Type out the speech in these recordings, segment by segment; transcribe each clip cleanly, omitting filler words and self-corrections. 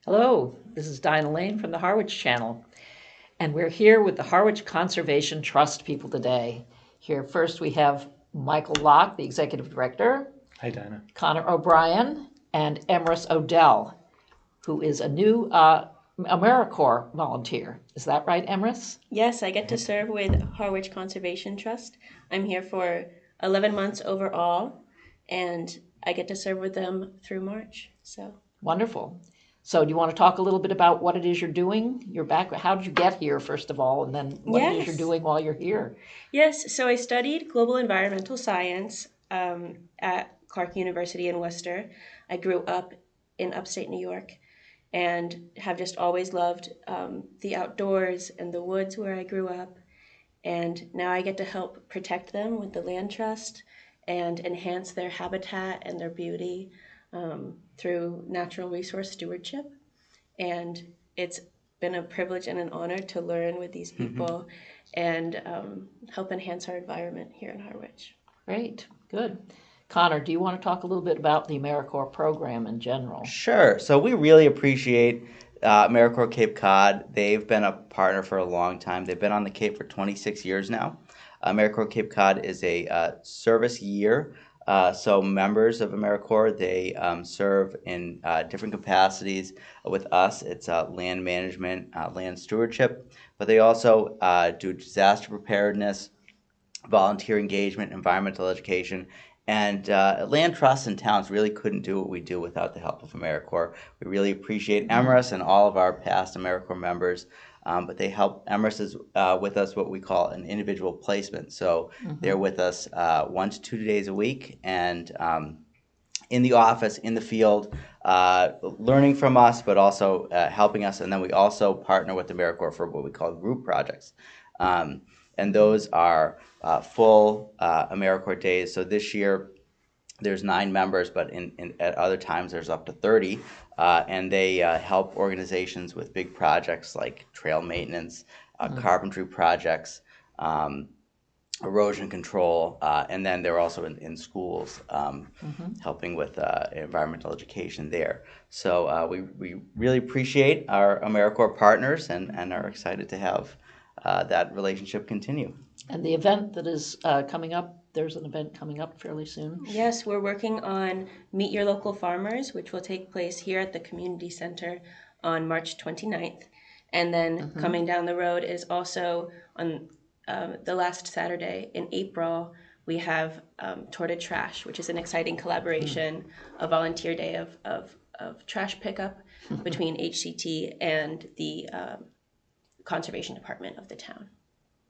Hello, this is Dinah Lane from the Harwich channel, and we're here with the Harwich Conservation Trust people today. Here first we have Michael Locke, the Executive Director, Hi, Dinah. Connor O'Brien, and Emrys Odell, who is a new AmeriCorps volunteer. Is that right, Emrys? Yes, I get to serve with Harwich Conservation Trust. I'm here for 11 months overall, and I get to serve with them through March. So Wonderful. So do you want to talk a little bit about what it is you're doing, your background? How did you get here, first of all, and then what it is you're yes, doing while you're here? yes. So I studied global environmental science at Clark University in Worcester. I grew up in upstate New York and have just always loved the outdoors and the woods where I grew up. And now I get to help protect them with the land trust and enhance their habitat and their beauty through natural resource stewardship. And it's been a privilege and an honor to learn with these people and help enhance our environment here in Harwich. Great, good. Connor, do you want to talk a little bit about the AmeriCorps program in general? Sure. So we really appreciate AmeriCorps Cape Cod. They've been a partner for a long time. They've been on the Cape for 26 years now. AmeriCorps Cape Cod is a service year. So members of AmeriCorps, they serve in different capacities with us. It's land management, land stewardship, but they also do disaster preparedness, volunteer engagement, environmental education, and land trusts and towns really couldn't do what we do without the help of AmeriCorps. We really appreciate Emrys and all of our past AmeriCorps members, but they help. Emrys is with us what we call an individual placement. So they're with us 1 to 2 days a week, and in the office, in the field, learning from us, but also helping us. And then we also partner with AmeriCorps for what we call group projects. And those are full AmeriCorps days. So this year, there's 9 members, but at other times there's up to 30, and they help organizations with big projects like trail maintenance, carpentry projects, erosion control, and then they're also in schools helping with environmental education there. So we really appreciate our AmeriCorps partners and are excited to have that relationship continue. And the event that is coming up, there's an event coming up fairly soon. Yes, we're working on Meet Your Local Farmers, which will take place here at the Community Center on March 29th. And then coming down the road is also on the last Saturday in April, we have Tour de Trash, which is an exciting collaboration, a volunteer day of trash pickup between HCT and the conservation department of the town.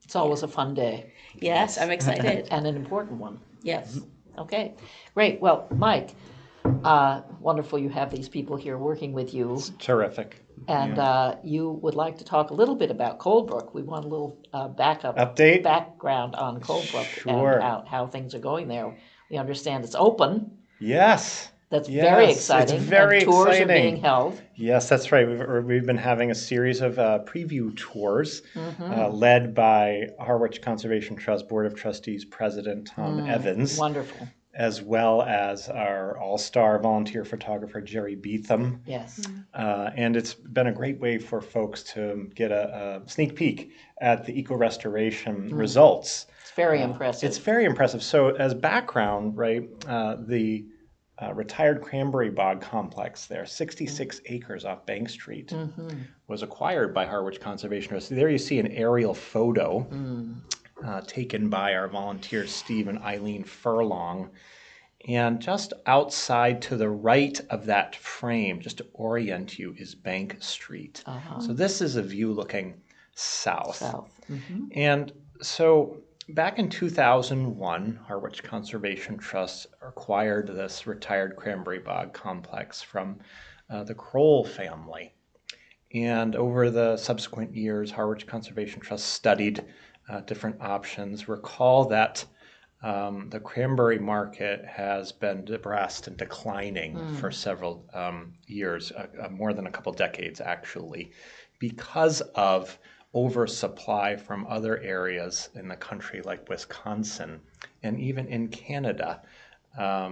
It's always a fun day. Yes, I'm excited. And an important one. Yes. Okay, great. Well, Mike, wonderful you have these people here working with you. It's terrific. And you would like to talk a little bit about Coldbrook. We want a little background on Coldbrook Sure. and how things are going there. We understand it's open. Yes. That's very Yes, exciting. It's very and tours exciting. are being held. Yes, that's right. We've been having a series of preview tours led by Harwich Conservation Trust Board of Trustees President Tom Evans, Wonderful. as well as our all-star volunteer photographer Jerry Beetham. Yes. And it's been a great way for folks to get a sneak peek at the eco-restoration results. It's very impressive. It's very impressive. So as background, right, the retired cranberry bog complex there, 66 acres off Bank Street, was acquired by Harwich Conservation Trust. There you see an aerial photo taken by our volunteers Steve and Eileen Furlong. And just outside to the right of that frame, just to orient you, is Bank Street. So this is a view looking south. And so back in 2001, Harwich Conservation Trust acquired this retired cranberry bog complex from the Kroll family. And over the subsequent years, Harwich Conservation Trust studied different options. Recall that the cranberry market has been depressed and declining for several years, more than a couple decades actually, because of oversupply from other areas in the country like Wisconsin and even in Canada.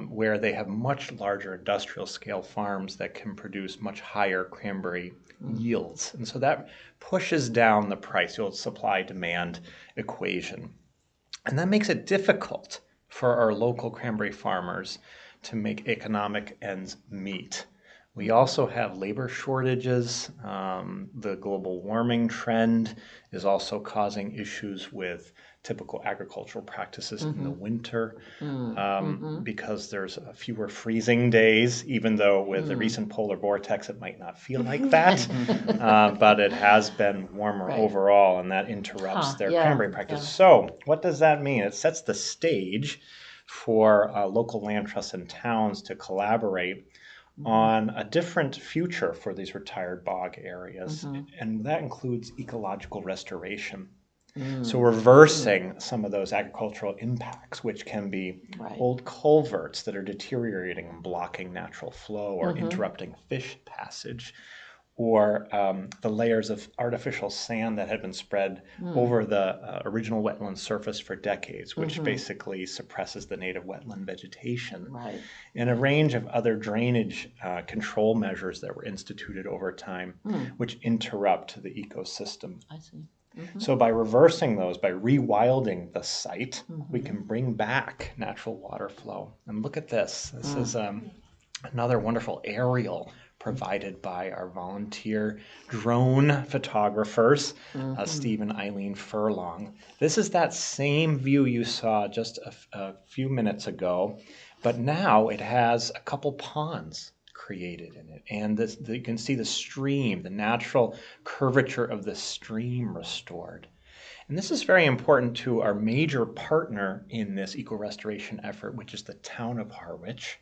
where they have much larger industrial scale farms that can produce much higher cranberry yields. And so that pushes down the price, the old supply demand equation. And that makes it difficult for our local cranberry farmers to make economic ends meet. We also have labor shortages. The global warming trend is also causing issues with typical agricultural practices in the winter because there's fewer freezing days, even though with the recent polar vortex it might not feel like that. But it has been warmer overall, and that interrupts their cranberry practice. So what does that mean? It sets the stage for local land trusts and towns to collaborate on a different future for these retired bog areas, and that includes ecological restoration. So reversing some of those agricultural impacts, which can be old culverts that are deteriorating and blocking natural flow or interrupting fish passage, or the layers of artificial sand that had been spread over the original wetland surface for decades, which basically suppresses the native wetland vegetation, and a range of other drainage control measures that were instituted over time, which interrupt the ecosystem. I see. So by reversing those, by rewilding the site, we can bring back natural water flow. And look at this. This is another wonderful aerial provided by our volunteer drone photographers, Steve and Eileen Furlong. This is that same view you saw just a few minutes ago, but now it has a couple ponds created in it. And you can see the stream, the natural curvature of the stream restored. And this is very important to our major partner in this eco-restoration effort, which is the town of Harwich.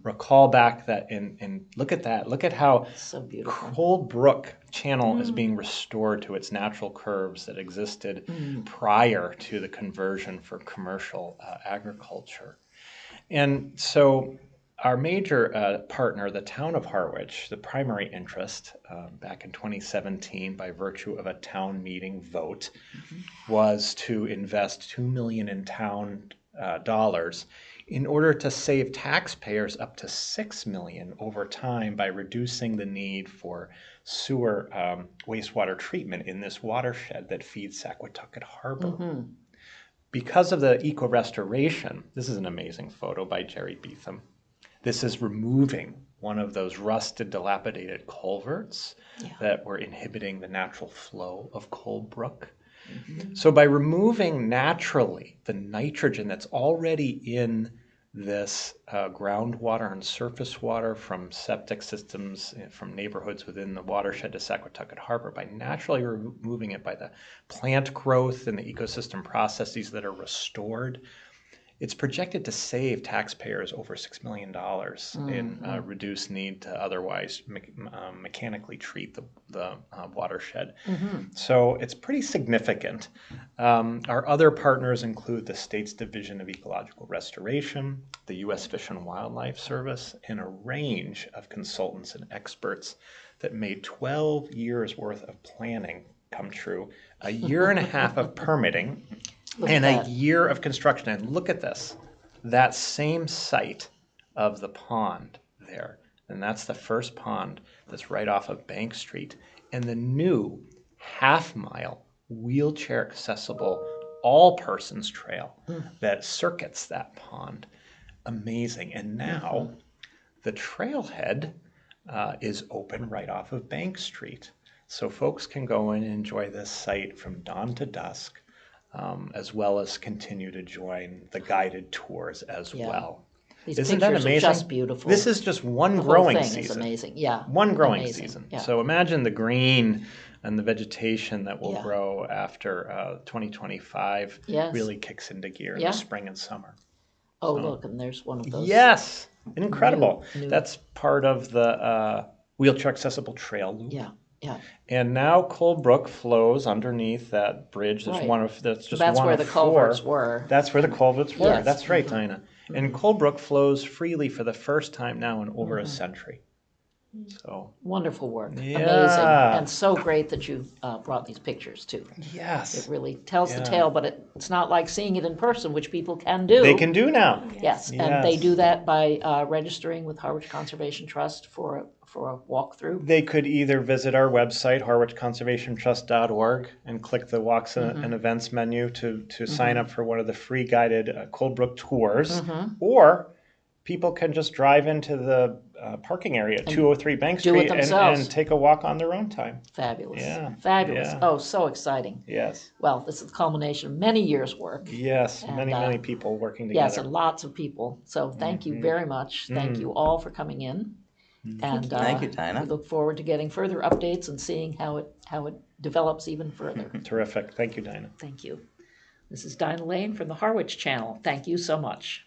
Recall back that, and look at that. Look at how So beautiful. Cold Brook Channel is being restored to its natural curves that existed prior to the conversion for commercial agriculture. And so our major partner, the town of Harwich, the primary interest back in 2017 by virtue of a town meeting vote was to invest $2 million in town dollars in order to save taxpayers up to $6 million over time by reducing the need for sewer wastewater treatment in this watershed that feeds Saquatucket Harbor. Because of the eco-restoration, this is an amazing photo by Jerry Beetham. This is removing one of those rusted, dilapidated culverts that were inhibiting the natural flow of Cold Brook. So by removing naturally the nitrogen that's already in this groundwater and surface water from septic systems, from neighborhoods within the watershed to Saquatucket Harbor, by naturally removing it by the plant growth and the ecosystem processes that are restored, it's projected to save taxpayers over $6 million in reduced need to otherwise mechanically treat the watershed. So it's pretty significant. Our other partners include the state's Division of Ecological Restoration, the U.S. Fish and Wildlife Service, and a range of consultants and experts that made 12 years worth of planning come true, a year and a half of permitting, and a year of construction. And look at this, that same site of the pond there. And that's the first pond that's right off of Bank Street. And the new half-mile wheelchair accessible all-persons trail that circuits that pond. Amazing. And now the trailhead is open right off of Bank Street. So folks can go in and enjoy this site from dawn to dusk. As well as continue to join the guided tours as well. These Isn't that pictures amazing? are just beautiful. This is just one The whole growing thing season. is amazing. Yeah. One growing Amazing. season. Yeah. So imagine the green and the vegetation that will Yeah. grow after 2025 Yes. really kicks into gear in Yeah. the spring and summer. Oh, look, and there's one of those. Yes, incredible. New- That's part of the wheelchair accessible trail loop. Yeah. Yeah. And now Cold Brook flows underneath that bridge. There's Right. that's just That's one where of the four. culverts were. That's where the culverts were. Yes. That's right, Dinah. And Cold Brook flows freely for the first time now in over a century. So Wonderful work. Yeah. Amazing. And so great that you brought these pictures too. It yes, really tells the Yeah. tale, but it's not like seeing it in person, which people can do. they can do now. Yes, and they Yes. do that by registering with Harwich Conservation Trust for a walkthrough. They could either visit our website, harwichconservationtrust.org, and click the Walks and Events menu to sign up for one of the free guided Coldbrook tours, or people can just drive into the parking area at 203 Bank do it Street themselves. and take a walk on their own time. Fabulous. Yeah, Fabulous. yeah. Oh, so exciting. Yes, Well, this is the culmination of many years' work. yes, And, many people working together. Yes, and lots of people. So thank you very much. Thank you all for coming in. And Thank you, Dinah. we look forward to getting further updates and seeing how it develops even further. Terrific. Thank you, Dinah. Thank you. This is Dinah Lane from the Harwich Channel. Thank you so much.